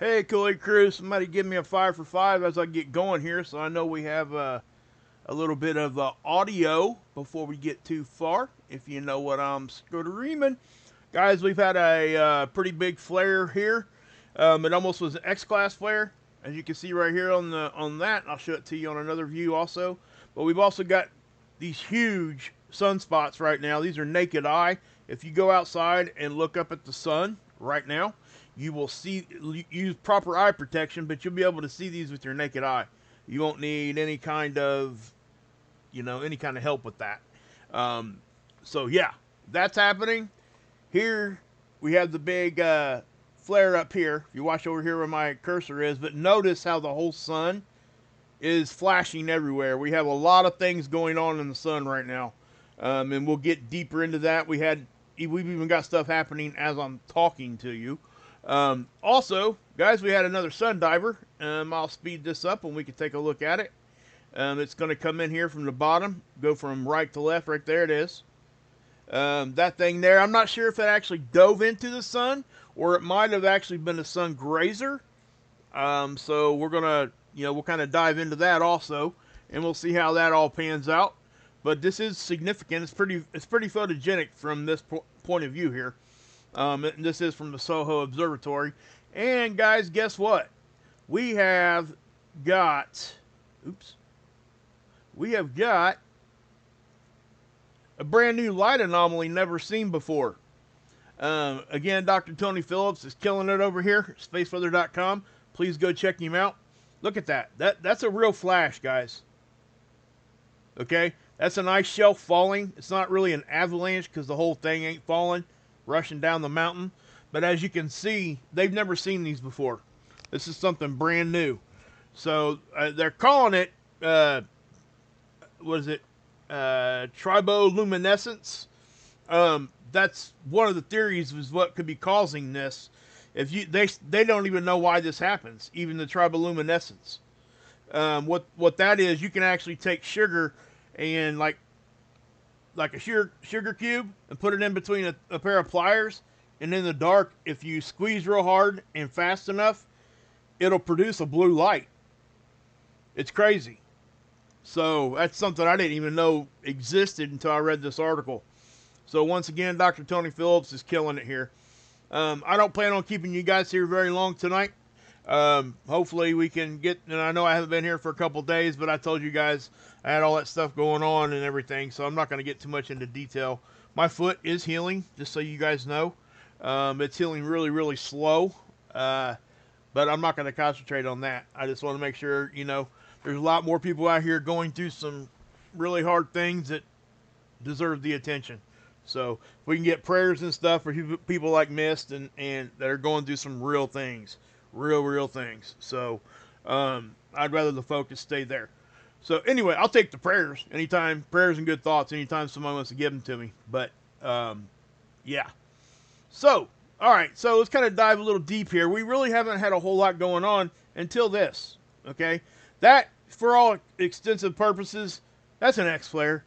Hey, Kool-aid Krew, somebody give me a 5 for 5 as I get going here, so I know we have a little bit of audio before we get too far, if you know what I'm screaming. Guys, we've had a pretty big flare here. It almost was an X-class flare, as you can see right here on that, and I'll show it to you on another view also. But we've also got these huge sunspots right now. These are naked eye. If you go outside and look up at the sun right now, you will see, use proper eye protection, but you'll be able to see these with your naked eye. You won't need any kind of, any kind of help with that. Um, so yeah, that's happening. Here we have the big flare up here. If you watch over here where my cursor is, but notice how the whole sun is flashing everywhere. We have a lot of things going on in the sun right now, and we'll get deeper into that. We've even got stuff happening as I'm talking to you. Also, guys, we had another sun diver. I'll speed this up and we can take a look at it. It's going to come in here from the bottom, go from right to left. Right there it is. That thing there, I'm not sure if it actually dove into the sun or it might have actually been a sun grazer. So we're going to, we'll kind of dive into that also, and we'll see how that all pans out. But this is significant. It's pretty photogenic from this point of view here. This is from the Soho Observatory. And guys, guess what? We have got, we have got a brand new light anomaly never seen before. Again, Dr. Tony Phillips is killing it over here, spaceweather.com. Please go check him out. Look at that. That's a real flash, guys. Okay? That's an ice shelf falling. It's not really an avalanche because the whole thing ain't falling, rushing down the mountain. But as you can see, they've never seen these before. This is something brand new. So they're calling it, what is it? Triboluminescence. That's one of the theories is what could be causing this. If they don't even know why this happens, even the triboluminescence. What that is, you can actually take sugar and like a sugar cube and put it in between a pair of pliers, and in the dark, if you squeeze real hard and fast enough, it'll produce a blue light. It's crazy. So that's something I didn't even know existed until I read this article. So once again, Dr. Tony Phillips is killing it here. I don't plan on keeping you guys here very long tonight. Hopefully we can get, and I know I haven't been here for a couple days, but I told you guys I had all that stuff going on and everything, so I'm not going to get too much into detail. My foot is healing, just so you guys know. It's healing really, really slow, but I'm not going to concentrate on that. I just want to make sure, there's a lot more people out here going through some really hard things that deserve the attention. So if we can get prayers and stuff for people like Mist and that are going through some real things, real things. So I'd rather the focus stay there. So anyway, I'll take the prayers anytime, prayers and good thoughts anytime someone wants to give them to me. But yeah. So all right, so let's kind of dive a little deep here. We really haven't had a whole lot going on until this. Okay, that for all extensive purposes, that's an X flare.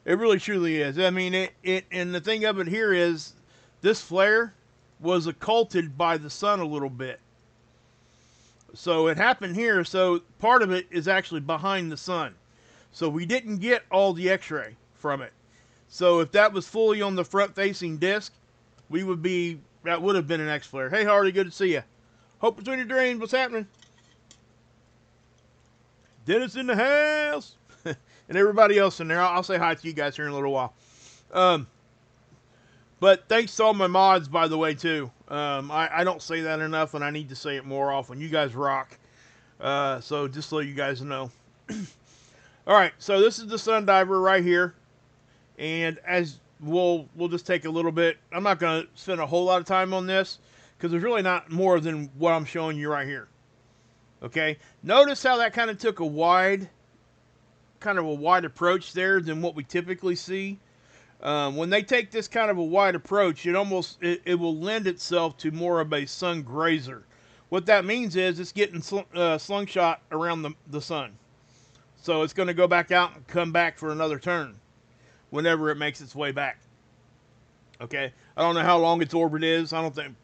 It really truly is. I mean, it and the thing of it here is this flare was occulted by the sun a little bit. So it happened here, so part of it is actually behind the sun. So we didn't get all the X-ray from it. So if that was fully on the front-facing disc, that would have been an X-flare. Hey, Hardy, good to see you. Hope between your dreams, what's happening? Dennis in the house. And everybody else in there. I'll say hi to you guys here in a little while. But thanks to all my mods, by the way, too. I don't say that enough, and I need to say it more often. You guys rock. So just so you guys know. All right, so this is the sun diver right here. And as we'll just take a little bit. I'm not going to spend a whole lot of time on this because there's really not more than what I'm showing you right here. Okay, notice how that kind of took a wide approach there than what we typically see. When they take this kind of a wide approach, it will lend itself to more of a sun grazer. What that means is it's getting slingshot around the sun. So it's going to go back out and come back for another turn whenever it makes its way back. Okay, I don't know how long its orbit is. I don't think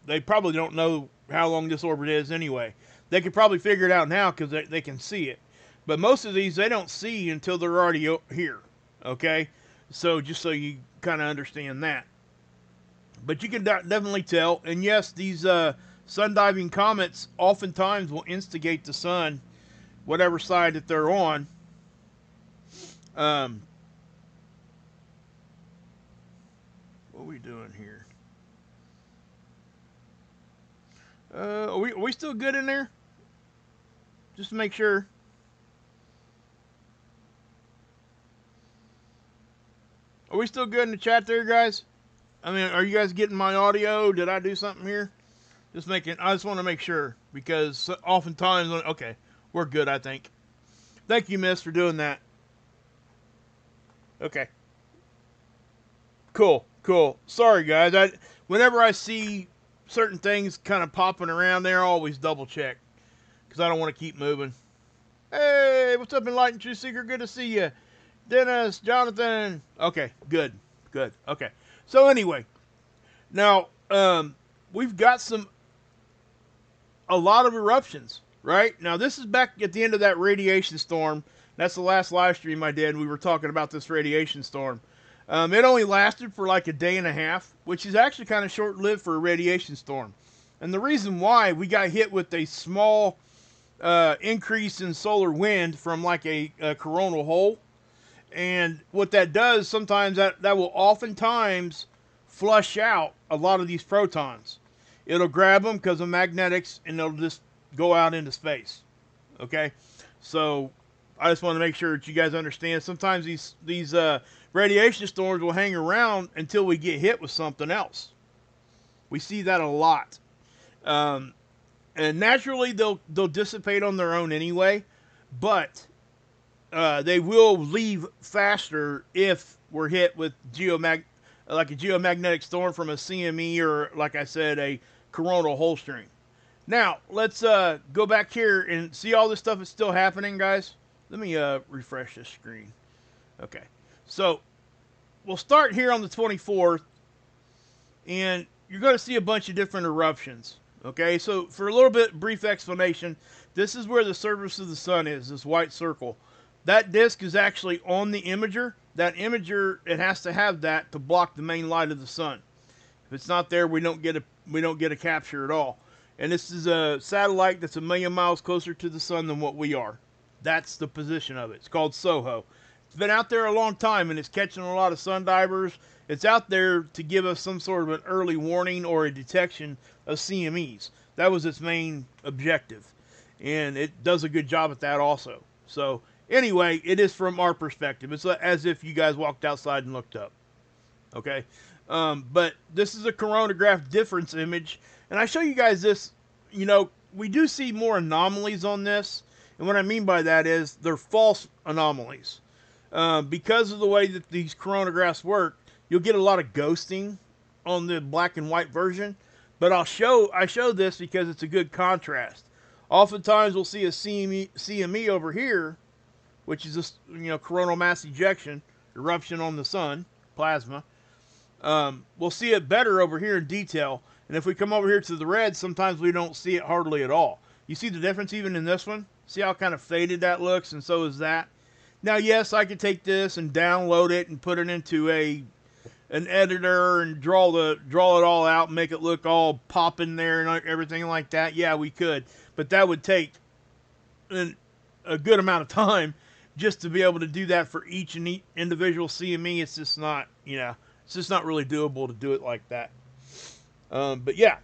they probably don't know how long this orbit is anyway. They could probably figure it out now because they can see it. But most of these they don't see until they're already here. Okay? So just so you kind of understand that. But you can definitely tell. And yes, these sun diving comets oftentimes will instigate the sun, whatever side that they're on. Um, what are we doing here? Are we still good in there? Just to make sure. Are we still good in the chat there, guys? I mean, are you guys getting my audio? Did I do something here? I just want to make sure because oftentimes, okay, we're good, I think. Thank you, miss, for doing that. Okay. Cool, cool. Sorry, guys. Whenever I see certain things kind of popping around there, I always double check because I don't want to keep moving. Hey, what's up, Enlightened Truth Seeker? Good to see you. Dennis, Jonathan. Okay, good, good. Okay. So anyway, now we've got a lot of eruptions, right? Now this is back at the end of that radiation storm. That's the last live stream I did. We were talking about this radiation storm. It only lasted for like a day and a half, which is actually kind of short-lived for a radiation storm. And the reason why we got hit with a small increase in solar wind from like a coronal hole. And what that does, sometimes that will oftentimes flush out a lot of these protons. It'll grab them because of magnetics, and they'll just go out into space. Okay? So I just want to make sure that you guys understand. Sometimes these radiation storms will hang around until we get hit with something else. We see that a lot. And naturally, they'll dissipate on their own anyway, but they will leave faster if we're hit with like a geomagnetic storm from a CME or, like I said, a coronal hole string. Now, let's go back here and see all this stuff is still happening, guys. Let me refresh this screen. Okay, so we'll start here on the 24th, and you're going to see a bunch of different eruptions. Okay, so for a little bit brief explanation, this is where the surface of the sun is, this white circle. That disk is actually on the imager. That imager, it has to have that to block the main light of the sun. If it's not there, we don't get a capture at all. And this is a satellite that's 1,000,000 miles closer to the sun than what we are. That's the position of it. It's called SOHO. It's been out there a long time, and it's catching a lot of sun divers. It's out there to give us some sort of an early warning or a detection of CMEs. That was its main objective. And it does a good job at that also. So anyway, it is from our perspective. It's as if you guys walked outside and looked up. Okay? But this is a coronagraph difference image. And I show you guys this, we do see more anomalies on this. And what I mean by that is they're false anomalies. Because of the way that these coronagraphs work, you'll get a lot of ghosting on the black and white version. But I show this because it's a good contrast. Oftentimes we'll see a CME over here, which is a coronal mass ejection, eruption on the sun, plasma. We'll see it better over here in detail. And if we come over here to the red, sometimes we don't see it hardly at all. You see the difference even in this one? See how kind of faded that looks, and so is that. Now, yes, I could take this and download it and put it into an editor and draw it all out and make it look all pop in there and everything like that. Yeah, we could. But that would take a good amount of time just to be able to do that for each individual CME. It's just not, it's just not really doable to do it like that. But yeah.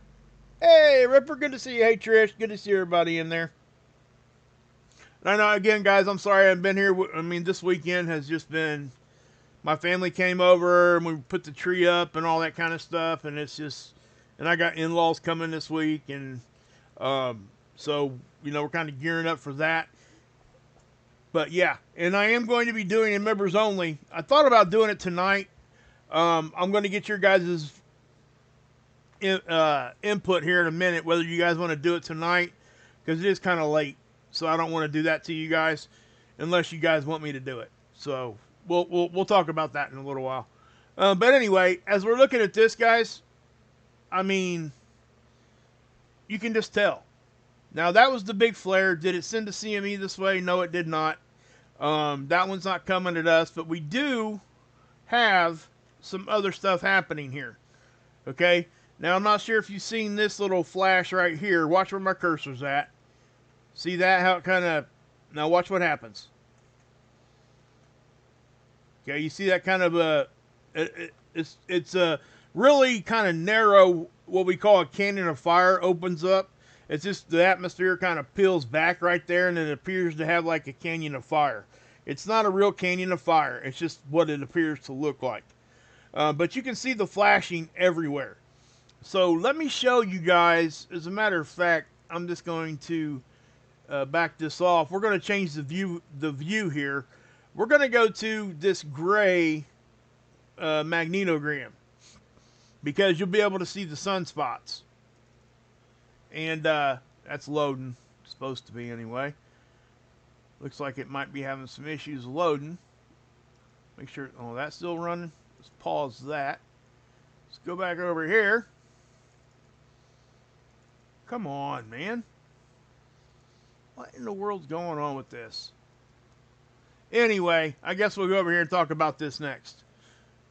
Hey, Ripper, good to see you. Hey, Trish, good to see everybody in there. And I know, again, guys, I'm sorry I haven't been here. I mean, this weekend has just been, my family came over and we put the tree up and all that kind of stuff. And it's just, and I got in-laws coming this week. And so, we're kind of gearing up for that. But yeah, and I am going to be doing it members only. I thought about doing it tonight. I'm going to get your guys' input here in a minute, whether you guys want to do it tonight, because it is kind of late. So I don't want to do that to you guys unless you guys want me to do it. So we'll talk about that in a little while. But anyway, as we're looking at this, guys, I mean, you can just tell. Now that was the big flare. Did it send the CME this way? No, it did not. That one's not coming at us, but we do have some other stuff happening here. Okay? Now I'm not sure if you've seen this little flash right here. Watch where my cursor's at. See that? How it kind of... Now watch what happens. Okay, you see that kind of it's a really kind of narrow, what we call a canyon of fire opens up. It's just the atmosphere kind of peels back right there, and it appears to have like a canyon of fire. It's not a real canyon of fire. It's just what it appears to look like. But you can see the flashing everywhere. So let me show you guys. As a matter of fact, I'm just going to back this off. We're going to change the view here. We're going to go to this gray magnetogram, because you'll be able to see the sunspots. And that's loading. It's supposed to be anyway. Looks like it might be having some issues loading. Make sure... Oh, that's still running. Let's pause that. Let's go back over here. Come on, man. What in the world's going on with this? Anyway, I guess we'll go over here and talk about this next.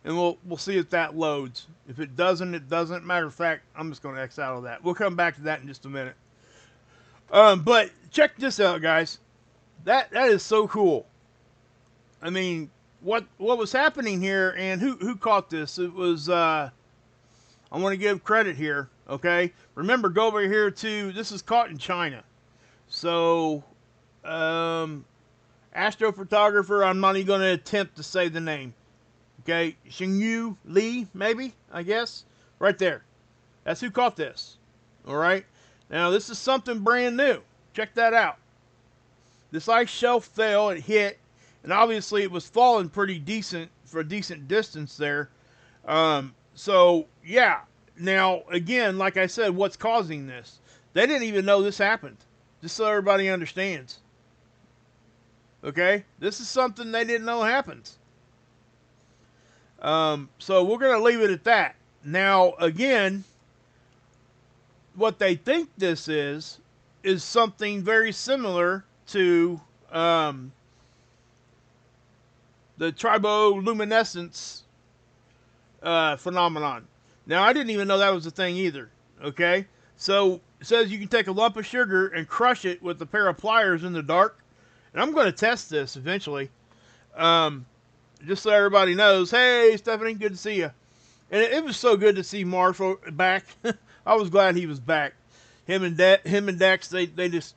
And we'll see if that loads. If it doesn't, it doesn't. Matter of fact, I'm just going to X out of that. We'll come back to that in just a minute. But check this out, guys. That is so cool. I mean, what was happening here, and who caught this? It was I want to give credit here, okay? Remember, go over here to... This is caught in China. So, astrophotographer, I'm not even going to attempt to say the name. Okay, Xingyu Li, maybe, I guess. Right there. That's who caught this. Alright? Now, this is something brand new. Check that out. This ice shelf fell, it hit, and obviously it was falling pretty decent for a decent distance there. So, yeah. Now, again, like I said, what's causing this? They didn't even know this happened. Just so everybody understands. Okay? This is something they didn't know happens. So we're going to leave it at that. Now, again, what they think this is something very similar to the triboluminescence phenomenon. Now, I didn't even know that was a thing either. Okay? So, it says you can take a lump of sugar and crush it with a pair of pliers in the dark. And I'm going to test this eventually. Just so everybody knows. Hey, Stephanie, good to see you. And it was so good to see Marshall back. I was glad he was back. Him and Dex, they just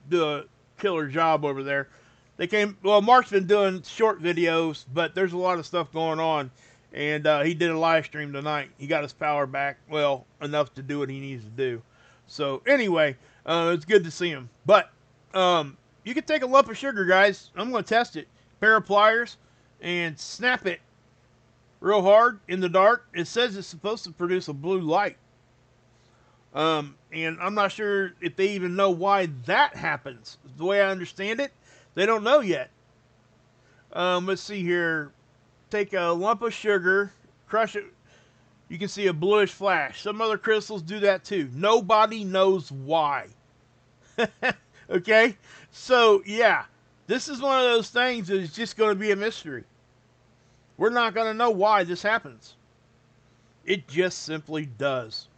do a killer job over there. They came... Well, Mark's been doing short videos, but there's a lot of stuff going on. And he did a live stream tonight. He got his power back. Well, enough to do what he needs to do. So, anyway, it's good to see him. But, you can take a lump of sugar, guys. I'm going to test it. Pair of pliers. And snap it real hard in the dark. It says it's supposed to produce a blue light. And I'm not sure if they even know why that happens. The way I understand it, they don't know yet. Let's see here. Take a lump of sugar, crush it. You can see a bluish flash. Some other crystals do that too. Nobody knows why. Okay? So, yeah. This is one of those things that is just going to be a mystery. We're not going to know why this happens. It just simply does.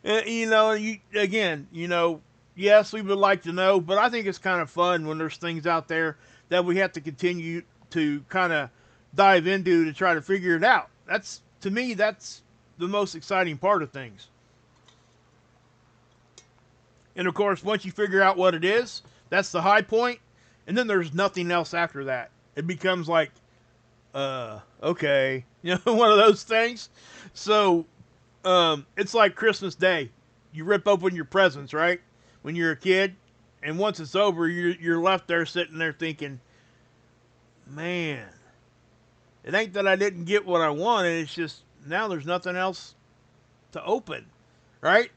You know, yes, we would like to know, but I think it's kind of fun when there's things out there that we have to continue to kind of dive into to try to figure it out. To me, that's the most exciting part of things. And of course, once you figure out what it is, that's the high point, and then there's nothing else after that. It becomes like, okay, one of those things. So, it's like Christmas Day. You rip open your presents, right? When you're a kid, and once it's over, you're left there sitting there thinking, man, it ain't that I didn't get what I wanted. It's just now there's nothing else to open, right?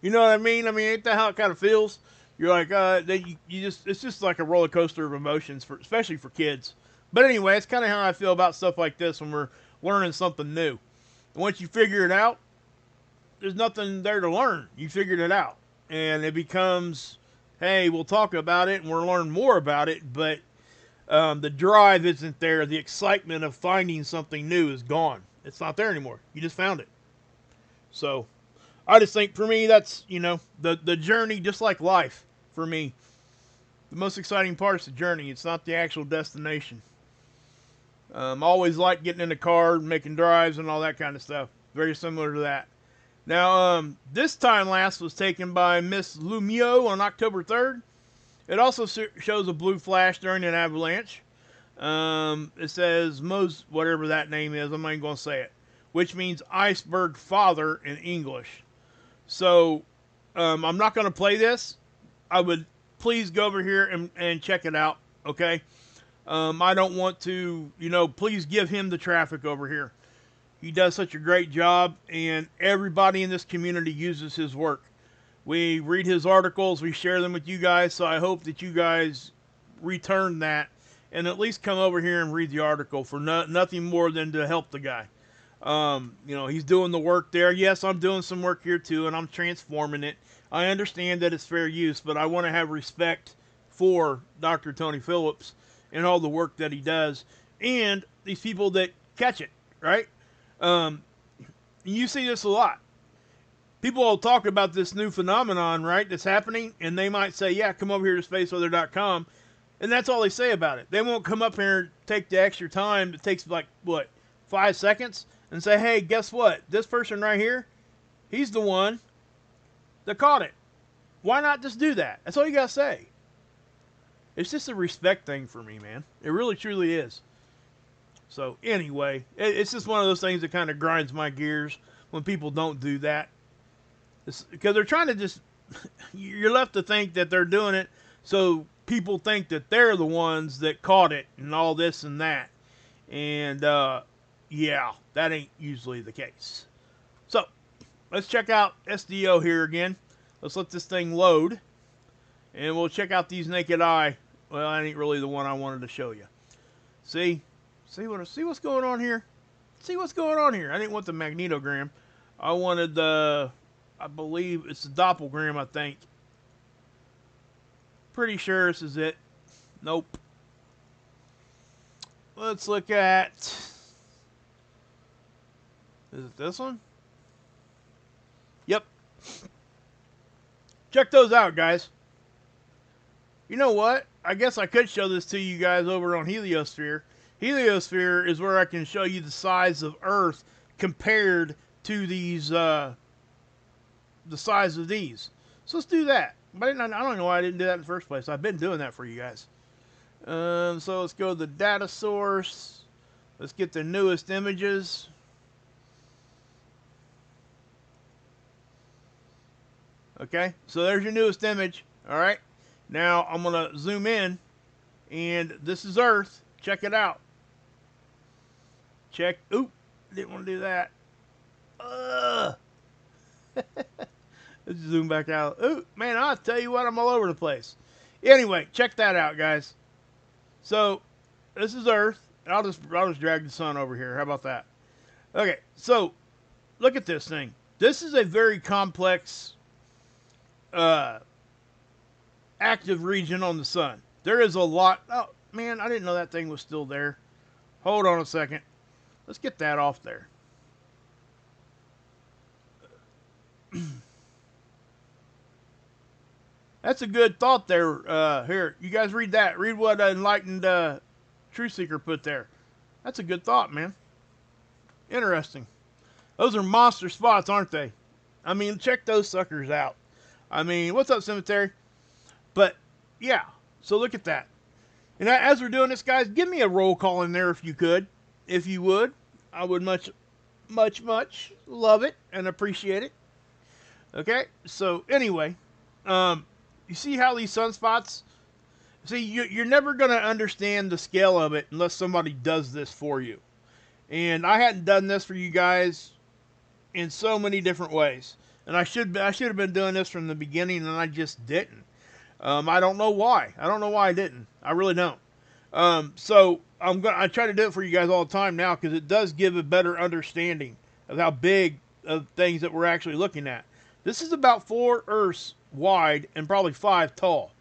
You know what I mean? I mean, ain't that how it kind of feels? You're like, it's just like a roller coaster of emotions, especially for kids. But anyway, it's kind of how I feel about stuff like this when we're learning something new. And once you figure it out, there's nothing there to learn. You figured it out, and it becomes, hey, we'll talk about it and we'll learn more about it, but the drive isn't there. The excitement of finding something new is gone. It's not there anymore. You just found it. So I just think for me, that's, the journey, just like life for me. The most exciting part is the journey. It's not the actual destination. I always like getting in the car, making drives, and all that kind of stuff. Very similar to that. Now, this time lapse was taken by Miss Lumio on October 3rd. It also shows a blue flash during an avalanche. It says whatever that name is, I'm not even going to say it, which means iceberg father in English. So, I'm not going to play this. I would please go over here and check it out, okay? I don't want to, please give him the traffic over here. He does such a great job, and everybody in this community uses his work. We read his articles, we share them with you guys, so I hope that you guys return that and at least come over here and read the article for nothing more than to help the guy. He's doing the work there. Yes, I'm doing some work here too, and I'm transforming it. I understand that it's fair use, but I want to have respect for Dr. Tony Phillips and all the work that he does, and these people that catch it, right? You see this a lot. People will talk about this new phenomenon, right, that's happening, and they might say, yeah, come over here to spaceweather.com, and that's all they say about it. They won't come up here and take the extra time. It takes, 5 seconds, and say, hey, guess what? This person right here, he's the one that caught it. Why not just do that? That's all you got to say. It's just a respect thing for me, man. It really, truly is. So, anyway, it's just one of those things that kind of grinds my gears when people don't do that. Because they're trying to just... You're left to think that they're doing it so people think that they're the ones that caught it and all this and that. And, yeah, that ain't usually the case. So, let's check out SDO here again. Let's let this thing load. And we'll check out these naked eye. Well, that ain't really the one I wanted to show you. See what's going on here? See what's going on here? I didn't want the magnetogram. I wanted the, I believe it's the doppelgram, I think. Pretty sure this is it. Nope. Let's look at, is it this one? Yep. Check those out, guys. You know what? I guess I could show this to you guys over on Heliosphere. Heliosphere is where I can show you the size of Earth compared to these, the size of these. So let's do that. But I don't know why I didn't do that in the first place. I've been doing that for you guys. So let's go to the data source. Let's get the newest images. Okay, so there's your newest image. All right. Now I'm going to zoom in, and this is Earth. Check it out. Check. Oop, didn't want to do that. Let's zoom back out. Ooh, man, I'll tell you what, I'm all over the place. Anyway, check that out, guys. So, this is Earth. I'll just drag the sun over here. How about that? Okay, so, look at this thing. This is a very complex, active region on the sun. There is a lot. Oh, man, I didn't know that thing was still there. Hold on a second. Let's get that off there. That's a good thought there. Here, you guys read that. Read what Enlightened Truth Seeker put there. That's a good thought, man. Interesting. Those are monster spots, aren't they? I mean, check those suckers out. I mean, what's up, Cemetery? But, yeah. So look at that. And as we're doing this, guys, give me a roll call in there if you could. If you would. I would much love it and appreciate it. Okay? So, anyway. You see how these sunspots... See, you're never going to understand the scale of it unless somebody does this for you. And I hadn't done this for you guys in so many different ways. And I should have been doing this from the beginning, and I just didn't. I don't know why. I don't know why I didn't. I really don't. So I try to do it for you guys all the time now because it does give a better understanding of how big of things that we're actually looking at. This is about 4 Earths wide and probably 5 tall.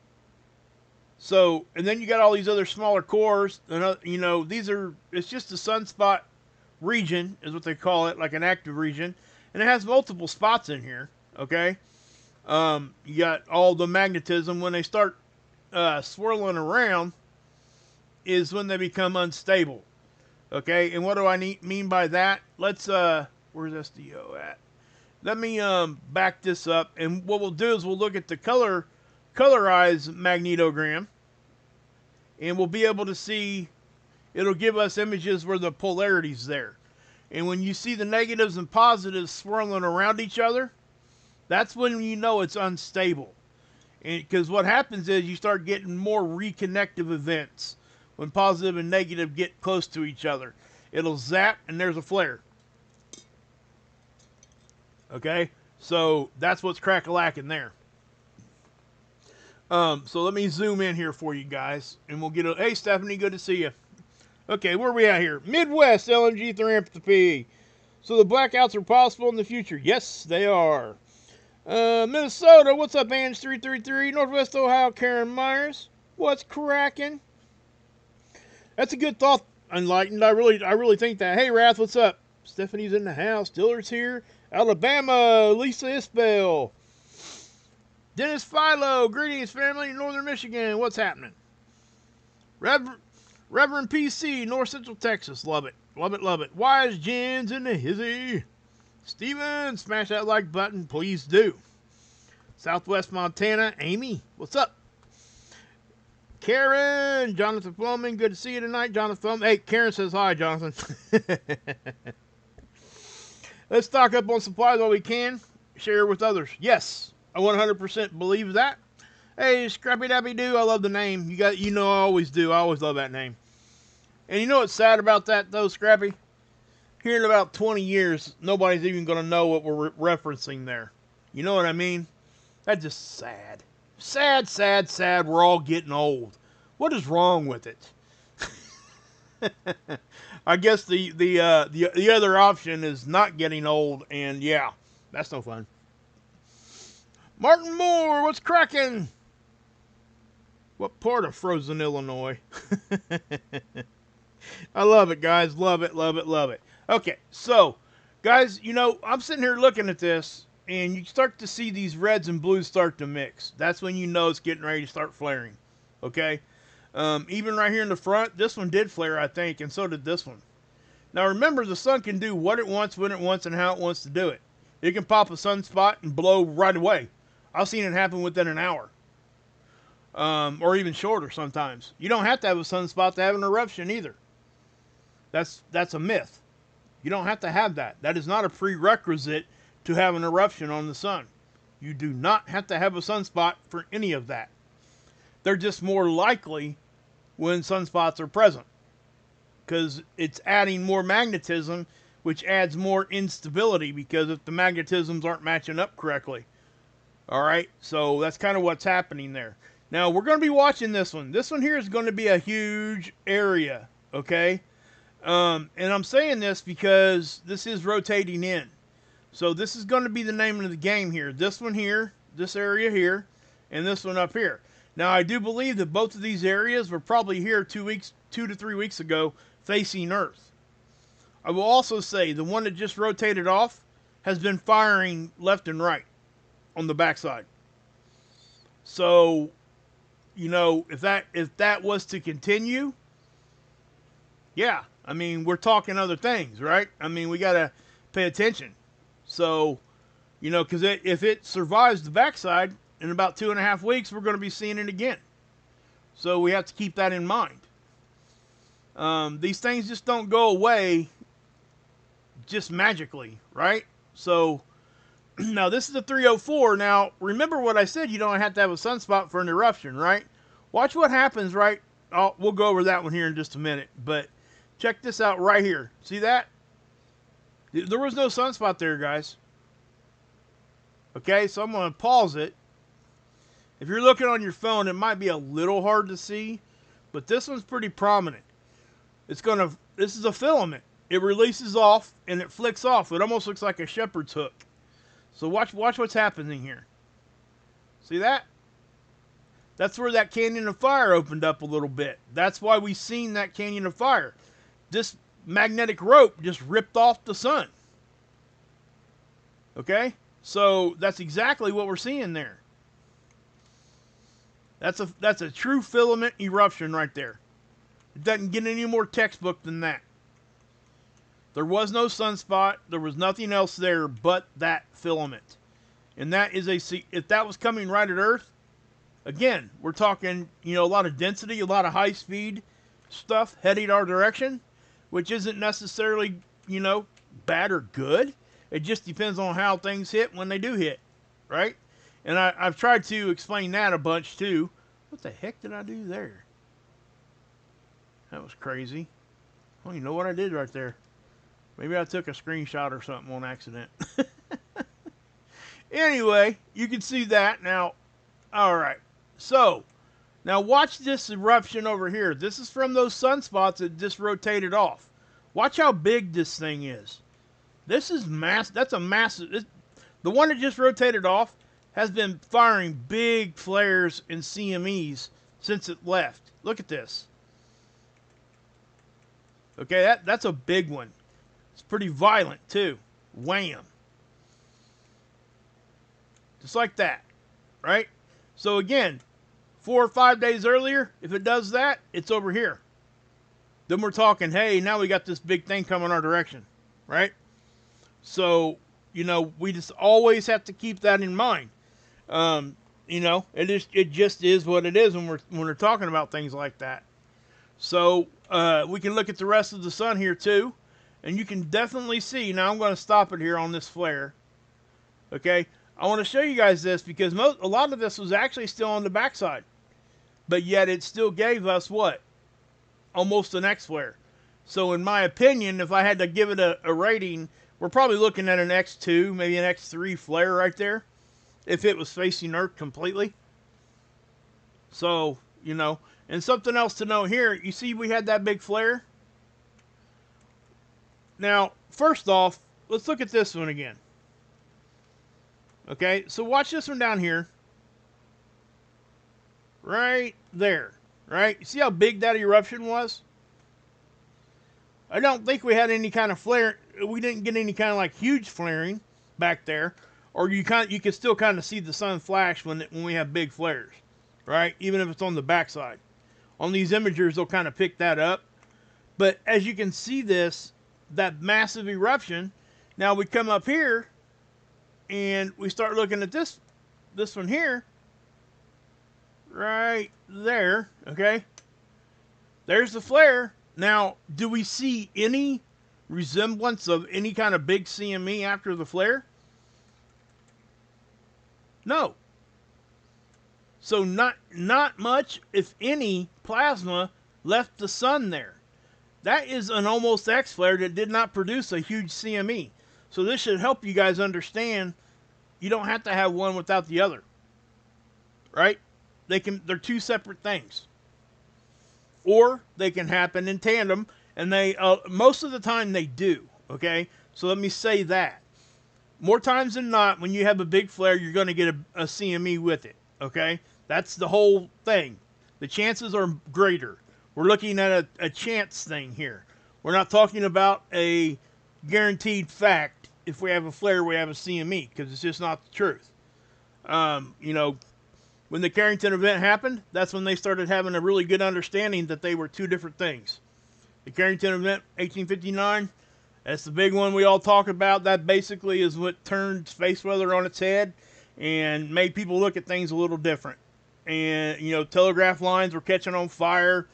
So, and then you got all these other smaller cores, and you know, it's just a sunspot region, is what they call it, like an active region, and it has multiple spots in here. Okay, you got all the magnetism. When they start swirling around, is when they become unstable. Okay, and what do I mean by that? Let's where's SDO at? Let me back this up, and what we'll do is we'll look at the colorized magnetogram, and we'll be able to see, it'll give us images where the polarity's there. And when you see the negatives and positives swirling around each other, that's when you know it's unstable. And because what happens is you start getting more reconnective events when positive and negative get close to each other. It'll zap, and there's a flare. Okay, so that's what's crack-a-lacking there. So let me zoom in here for you guys, and we'll get a... Hey, Stephanie, good to see you. Okay, where are we at here? Midwest LNG Philanthropy. So the blackouts are possible in the future. Yes, they are. Minnesota, what's up, Ange333? Northwest Ohio, Karen Myers. What's cracking? That's a good thought, Enlightened. I really think that. Hey, Wrath, what's up? Stephanie's in the house. Dillard's here. Alabama, Lisa Isbell. Dennis Philo, greetings, family in Northern Michigan. What's happening? Reverend PC, North Central Texas. Love it. Love it, love it. Wise Jins in the hizzy. Steven, smash that like button. Please do. Southwest Montana, Amy. What's up? Karen, Jonathan Flowman. Good to see you tonight, Jonathan Flowman. Hey, Karen says hi, Jonathan. Let's stock up on supplies while we can. Share with others. Yes, I 100% believe that. Hey, Scrappy Dappy Doo, I love the name. You know I always do. I always love that name. And you know what's sad about that, though, Scrappy? Here in about 20 years, nobody's even going to know what we're referencing there. You know what I mean? That's just sad. Sad, sad, sad. We're all getting old. What is wrong with it? I guess the other option is not getting old, and yeah, that's no fun. Martin Moore, what's cracking? What part of frozen Illinois? I love it, guys. Love it, love it, love it. Okay, so, guys, you know, I'm sitting here looking at this, and you start to see these reds and blues start to mix. That's when you know it's getting ready to start flaring. Okay? Even right here in the front, this one did flare, I think, and so did this one. Now, remember, the sun can do what it wants, when it wants, and how it wants to do it. It can pop a sunspot and blow right away. I've seen it happen within an hour. Or even shorter sometimes. You don't have to have a sunspot to have an eruption either. That's a myth. You don't have to have that. That is not a prerequisite to have an eruption on the sun. You do not have to have a sunspot for any of that. They're just more likely when sunspots are present, because it's adding more magnetism, which adds more instability, because if the magnetisms aren't matching up correctly. Alright, so that's kind of what's happening there. Now, we're going to be watching this one. This one here is going to be a huge area, okay? And I'm saying this because this is rotating in. So this is going to be the name of the game here. This one here, this area here, and this one up here. Now, I do believe that both of these areas were probably here 2 to 3 weeks ago, facing Earth. I will also say the one that just rotated off has been firing left and right on the backside. So, you know, if that was to continue, yeah, I mean, we're talking other things, right? I mean, we got to pay attention. So, you know, because if it survives the backside, in about 2.5 weeks, we're going to be seeing it again. So we have to keep that in mind. These things just don't go away just magically, right? So, now this is a 304. Now, remember what I said, you don't have to have a sunspot for an eruption, right? Watch what happens, right? We'll go over that one here in just a minute. But check this out right here. See that? There was no sunspot there, guys. Okay, so I'm going to pause it. If you're looking on your phone, it might be a little hard to see, but this one's pretty prominent. This is a filament. it releases off and it flicks off. It almost looks like a shepherd's hook. So watch what's happening here. See that? That's where that canyon of fire opened up a little bit. That's why we seen that canyon of fire. This magnetic rope just ripped off the sun. Okay? So that's exactly what we're seeing there. That's a true filament eruption right there. It doesn't get any more textbook than that. There was no sunspot. There was nothing else there but that filament. And that is if that was coming right at Earth, again, we're talking, a lot of density, a lot of high speed stuff heading our direction, which isn't necessarily, bad or good. It just depends on how things hit when they do hit, right? And I've tried to explain that a bunch too. What the heck did I do there? That was crazy. I don't even know what I did right there. Maybe I took a screenshot or something on accident. Anyway, you can see that now. All right. So, now watch this eruption over here. This is from those sunspots that just rotated off. Watch how big this thing is. This is that's a massive. The one that just rotated off has been firing big flares and CMEs since it left. Look at this. Okay, that's a big one. It's pretty violent too. Wham. Just like that, right? So again, 4 or 5 days earlier, if it does that, it's over here. Then we're talking, hey, now we got this big thing coming our direction, right? So, we just always have to keep that in mind. It just is what it is when we're talking about things like that. So we can look at the rest of the sun here too, and you can definitely see. Now I'm going to stop it here on this flare. Okay, I want to show you guys this because a lot of this was actually still on the backside, but yet it still gave us what? Almost an X flare. So in my opinion, if I had to give it a rating, we're probably looking at an X2, maybe an X3 flare right there, if it was facing Earth completely. So, and something else to note here, you see we had that big flare? Now, first off, let's look at this one again. Okay, so watch this one down here. Right there, right? You see how big that eruption was? I don't think we had any kind of flare. We didn't get any kind of like huge flaring back there. Or you can still kind of see the sun flash when we have big flares, right? Even if it's on the backside. On these imagers, they'll kind of pick that up. But as you can see that massive eruption, now we come up here and we start looking at this one here, right there, okay? There's the flare. Now, do we see any resemblance of any kind of big CME after the flare? No. So not much, if any, plasma left the sun there. That is an almost X flare that did not produce a huge CME. So this should help you guys understand you don't have to have one without the other. Right? They're two separate things. Or they can happen in tandem, and they most of the time they do, okay? So let me say that. More times than not, when you have a big flare, you're going to get a CME with it, okay? That's the whole thing. The chances are greater. We're looking at a chance thing here. We're not talking about a guaranteed fact. If we have a flare, we have a CME, because it's just not the truth. When the Carrington event happened, that's when they started having a really good understanding that they were two different things. The Carrington event, 1859, that's the big one we all talk about. That basically is what turned space weather on its head and made people look at things a little different. And, telegraph lines were catching on fire.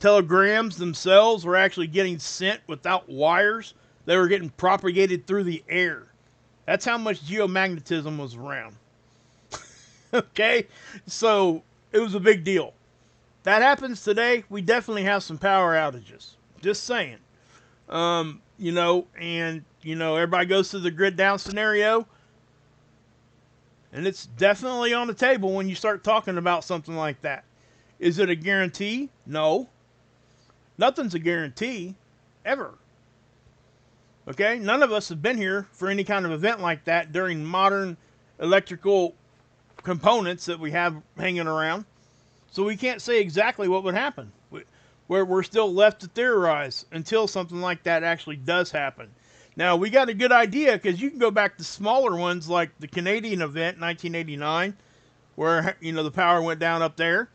Telegrams themselves were actually getting sent without wires. They were getting propagated through the air. That's how much geomagnetism was around. Okay? So, it was a big deal. That happens today, we definitely have some power outages. Just saying. Everybody goes to the grid down scenario. And it's definitely on the table when you start talking about something like that. Is it a guarantee? No. Nothing's a guarantee. Ever. Okay, none of us have been here for any kind of event like that during modern electrical components that we have hanging around. So we can't say exactly what would happen. We're still left to theorize until something like that actually does happen. Now, we got a good idea because you can go back to smaller ones like the Canadian event in 1989, where the power went down up there.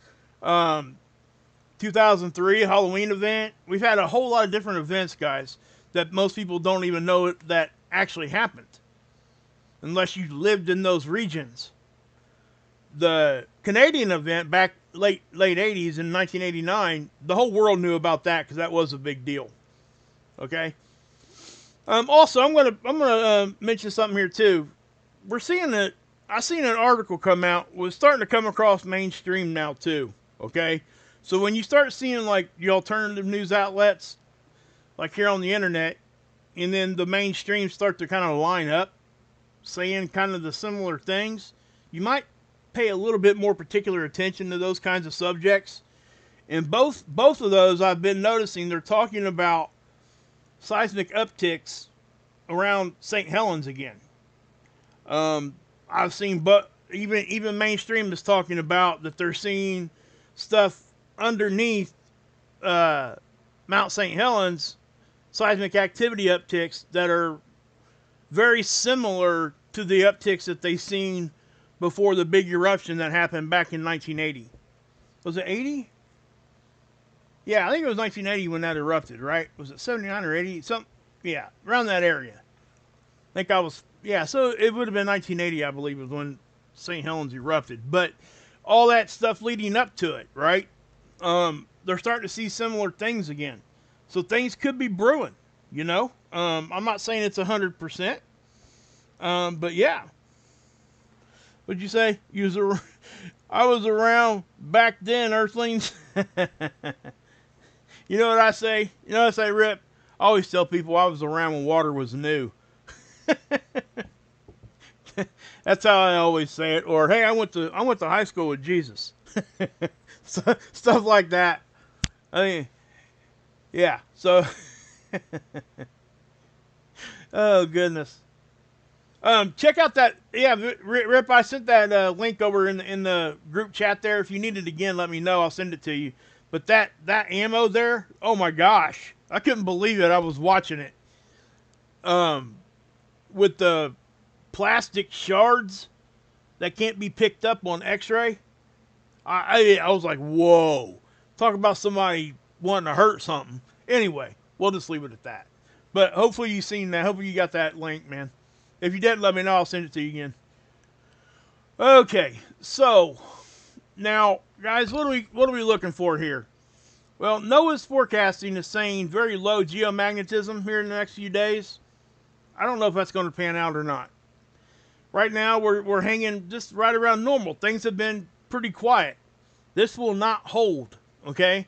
2003 Halloween event. We've had a whole lot of different events, guys, that most people don't even know that actually happened unless you lived in those regions. The Canadian event back late 80s in 1989, the whole world knew about that because that was a big deal. Okay. Also, I'm gonna mention something here too. We're seeing that I seen an article come out was starting to come across mainstream now too. Okay, so when you start seeing like the alternative news outlets, like here on the internet, and then the mainstream start to kind of line up, saying kind of the similar things, you might pay a little bit more particular attention to those kinds of subjects. And both of those I've been noticing they're talking about seismic upticks around St. Helens again. I've seen, but even mainstream is talking about that they're seeing stuff underneath Mount St. Helens, seismic activity upticks that are very similar to the upticks that they seen before the big eruption that happened back in 1980. Was it 80? Yeah, I think it was 1980 when that erupted, right? Was it 79 or 80? Yeah, around that area. I think I was, yeah, so it would have been 1980, I believe, was when St. Helens erupted. But all that stuff leading up to it, right? They're starting to see similar things again. So things could be brewing, you know? I'm not saying it's 100%, but yeah. What'd you say? I was around back then, Earthlings. You know what I say? You know what I say, Rip? I always tell people I was around when water was new. That's how I always say it. Or hey, I went to high school with Jesus. Stuff like that. I mean, yeah. So, oh goodness. Check out that. Yeah, Rip. I sent that link over in the group chat there. If you need it again, let me know. I'll send it to you. But that ammo there, oh my gosh, I couldn't believe it. I was watching it. With the plastic shards that can't be picked up on X-ray, I was like, whoa. Talk about somebody wanting to hurt something. Anyway, we'll just leave it at that. But hopefully you seen that. Hopefully you got that link, man. If you didn't, let me know. I'll send it to you again. Okay, so now, guys, what are we looking for here? Well, NOAA's forecasting is saying very low geomagnetism here in the next few days. I don't know if that's going to pan out or not. Right now, we're hanging just right around normal. Things have been pretty quiet. This will not hold, okay?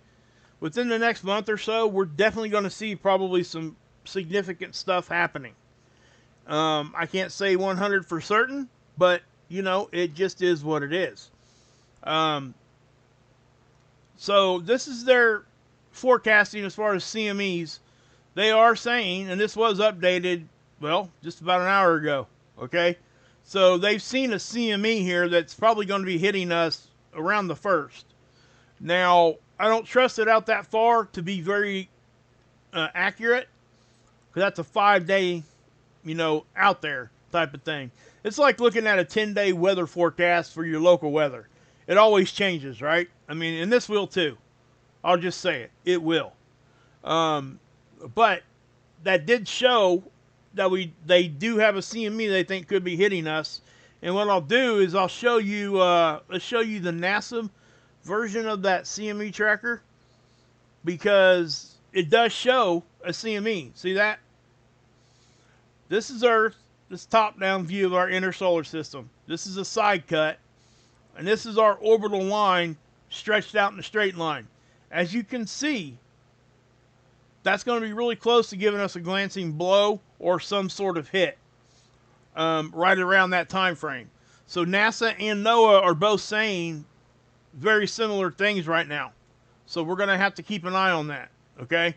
Within the next month or so, we're definitely going to see probably some significant stuff happening. I can't say 100 for certain, but, you know, it just is what it is. So this is their forecasting as far as CMEs. They are saying, and this was updated, well, just about an hour ago, okay? So they've seen a CME here that's probably going to be hitting us around the 1st. Now, I don't trust it out that far to be very accurate, because that's a 5-day, you know, out there type of thing. It's like looking at a 10-day weather forecast for your local weather. It always changes, right? I mean, and this will too. I'll just say it. It will. But that did show that they do have a CME they think could be hitting us. And what I'll do is I'll show you the NASA version of that CME tracker, because it does show a CME. See that? This is Earth. This top-down view of our inner solar system. This is a side cut. And this is our orbital line stretched out in a straight line. As you can see, that's going to be really close to giving us a glancing blow or some sort of hit right around that time frame. So NASA and NOAA are both saying very similar things right now. So we're going to have to keep an eye on that, okay?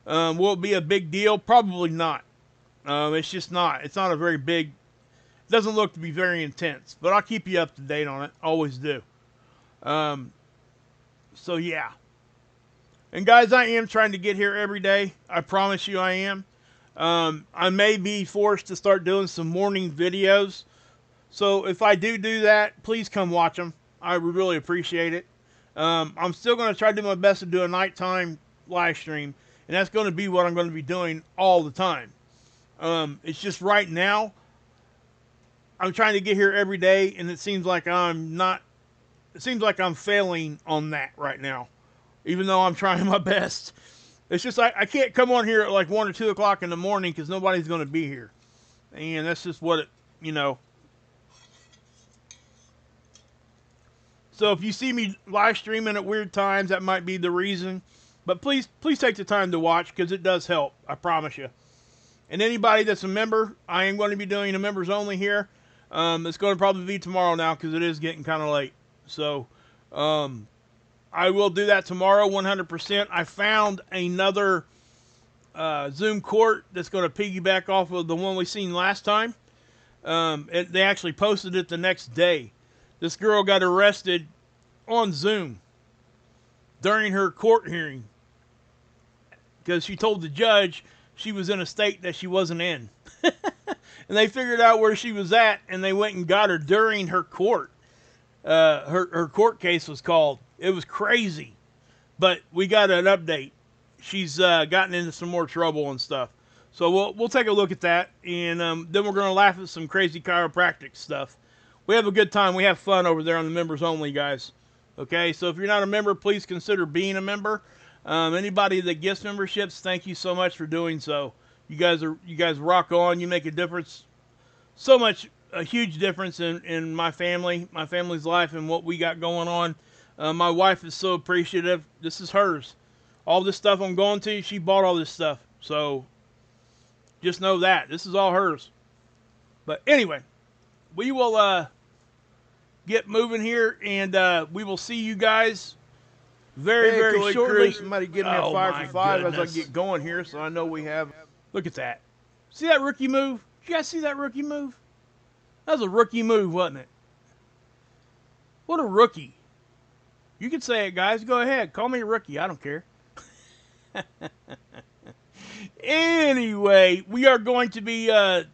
Will it be a big deal? Probably not. It's just not. It's not a very big. It doesn't look to be very intense, but I'll keep you up to date on it. Always do. Um, so yeah. And guys, I am trying to get here every day. I promise you, I am. I may be forced to start doing some morning videos. So if I do that, please come watch them. I would really appreciate it. I'm still going to try to do my best to do a nighttime live stream, and that's going to be what I'm going to be doing all the time. It's just right now, I'm trying to get here every day, and it seems like I'm not. It seems like I'm failing on that right now, even though I'm trying my best. It's just I can't come on here at like 1 or 2 o'clock in the morning because nobody's going to be here, and that's just what it. So if you see me live streaming at weird times, that might be the reason. But please take the time to watch because it does help. I promise you. And anybody that's a member, I am going to be doing a members only here. It's going to probably be tomorrow now because it is getting kind of late. So I will do that tomorrow 100%. I found another Zoom court that's going to piggyback off of the one we seen last time. They actually posted it the next day. This girl got arrested on Zoom during her court hearing because she told the judge she was in a state that she wasn't in. And they figured out where she was at, and they went and got her during her court. Her court case was called. It was crazy. But we got an update. She's gotten into some more trouble and stuff. So we'll take a look at that, and then we're going to laugh at some crazy chiropractic stuff. We have a good time. We have fun over there on the members only, guys. Okay, so if you're not a member, please consider being a member. Anybody that gets memberships, thank you so much for doing so. You guys rock on. You make a difference, a huge difference in my family's life, and what we got going on. My wife is so appreciative. This is hers. All this stuff I'm going to, she bought all this stuff. So just know that this is all hers. But anyway, we will get moving here, and we will see you guys very Kool-aid shortly. Krew, somebody give me a 5 for 5 as I get going here, so I know we have. Look at that. See that rookie move? Did you guys see that rookie move? That was a rookie move, wasn't it? What a rookie. You can say it, guys. Go ahead. Call me a rookie. I don't care. Anyway, we are going to be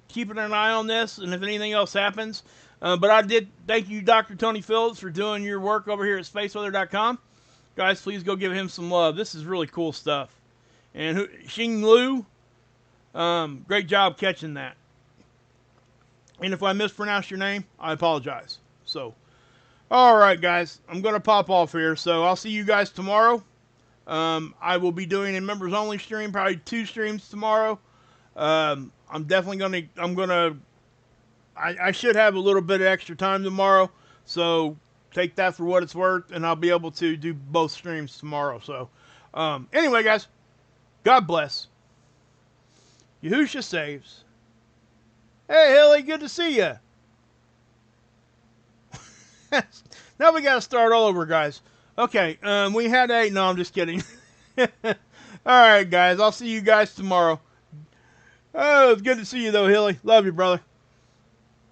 keeping an eye on this, and if anything else happens. But I did thank you, Dr. Tony Phillips, for doing your work over here at spaceweather.com. Guys, please go give him some love. This is really cool stuff. And Xing Lu, great job catching that. And if I mispronounce your name, I apologize. So, all right, guys, I'm going to pop off here. So I'll see you guys tomorrow. I will be doing a members only stream, probably 2 streams tomorrow. I'm definitely going to, I should have a little bit of extra time tomorrow. So take that for what it's worth, and I'll be able to do both streams tomorrow. So, anyway, guys, God bless. Yahusha saves. Hey, Hilly, good to see you. Now we got to start all over, guys. Okay, we had a... No, I'm just kidding. Alright, guys. I'll see you guys tomorrow. Oh, it's good to see you, though, Hilly. Love you, brother.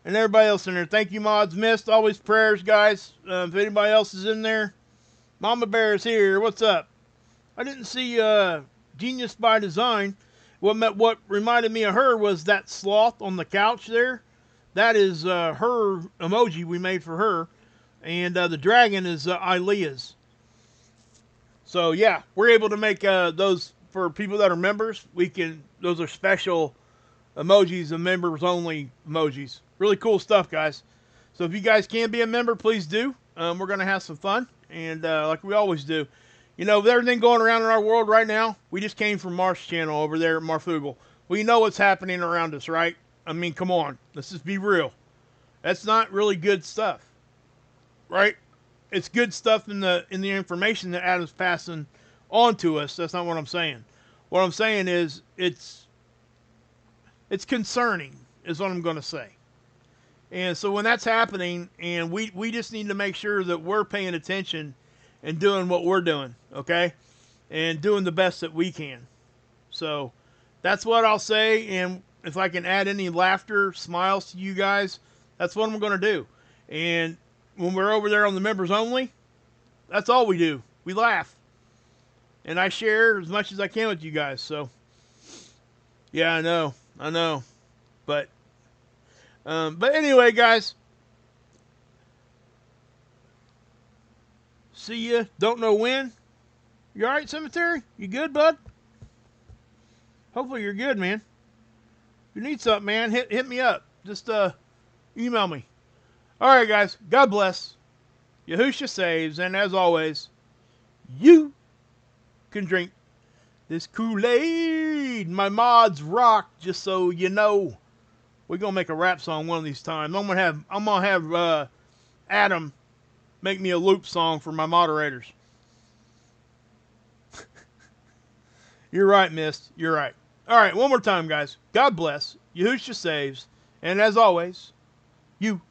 And everybody else in there. Thank you, mods. Missed. Always prayers, guys. If anybody else is in there. Mama Bear is here. What's up? I didn't see Genius by Design. What reminded me of her was that sloth on the couch there. That is her emoji we made for her. And the dragon is Ilea's. So, yeah, we're able to make those for people that are members. Those are special emojis and members only emojis. Really cool stuff, guys. So if you guys can be a member, please do. We're going to have some fun. And like we always do. You know, with everything going around in our world right now, we just came from Marsh's channel over there at Marfugal. We know what's happening around us, right? I mean, come on. Let's just be real. That's not really good stuff. Right? It's good stuff in the information that Adam's passing on to us. That's not what I'm saying. What I'm saying is it's concerning is what I'm going to say. And so when that's happening, and we just need to make sure that we're paying attention and doing what we're doing, okay? And doing the best that we can. So that's what I'll say. And if I can add any laughter, smiles to you guys, that's what I'm going to do. And when we're over there on the members only, that's all we do. We laugh. And I share as much as I can with you guys. So, yeah, I know. But anyway, guys, see ya. Don't know when. You all right, Cemetery? You good, bud? Hopefully you're good, man. If you need something, man, hit me up. Just email me. All right, guys. God bless. Yahusha saves, and as always, you can drink this Kool-Aid. My mods rock, just so you know. We're gonna make a rap song one of these times. I'm gonna have Adam make me a loop song for my moderators. You're right, Mist. You're right. All right, one more time, guys. God bless. Yahusha saves, and as always, you